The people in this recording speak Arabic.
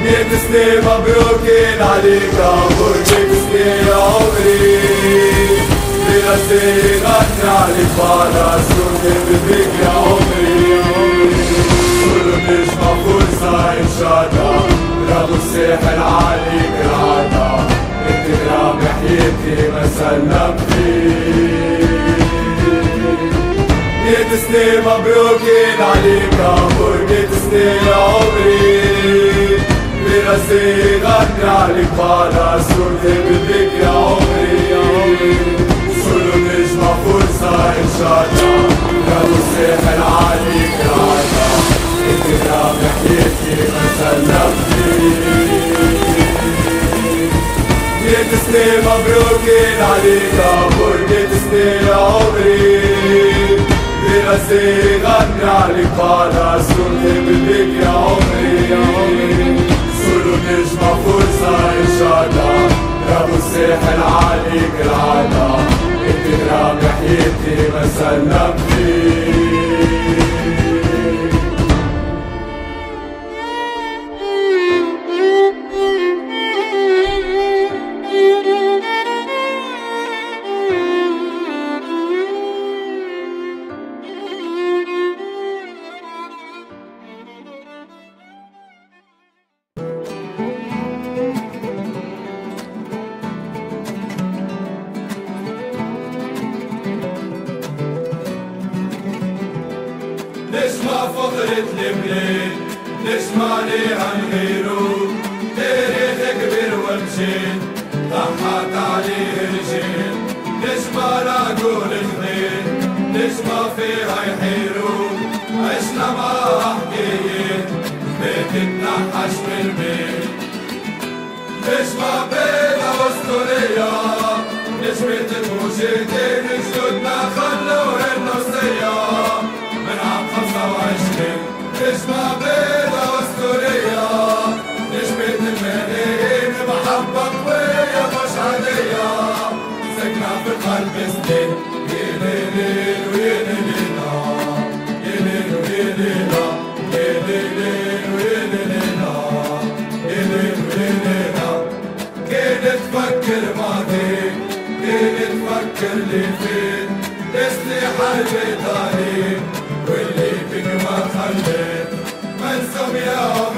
100 سنة مبروكين عليك عمر 100 سنة عمري براسي غني عليك بعد سنة بدك يا عمري كله نجمة فرصة إنشادة رب الساحل عليك العادة انت غرام حياتي ما سلمتي 100 سنة مبروكين عليك عمر 100 سنة عمري براسي غني عليك بعد صورتي بدك يا عمري كله نجمة فرصة إنشادة رب الساحل عليك العادة انت غرام حياتي ما سلمتي 100 سنة مبروكين عليك عمر 100 سنة عمري براسي غني عليك بعد صورتي بدك يا عمري كله نجمة فرصة إنشادة رب الساحل عليك العادة انت غرام حياتي ما سلمتي نسمع فقرة البلاد نسمع ليها نغيرو تاريخ كبير ومشين ضحت عليه رجال نسمع لعقول الخير نسمع فيها يحيرو عشنا معاها حكايات ما تتنحش بالبيت نسمع بيضة أسطورية نسمة الموسيقى جدودنا خلوها النصية من عام 25 نسمة بيضة أسطورية نسمة الملايين محبة قوية مش عادية ساكنة في القلب سنين يا ليل ويا ليلنا يا ليل ويا ليلنا يا ليل ويا ليلنا يا ليل ويا ليلنا كانت تفكر ماضي كانت تفكر اللي فات تسلي حرب تاريخ واللي بك ما خليت منسوم يا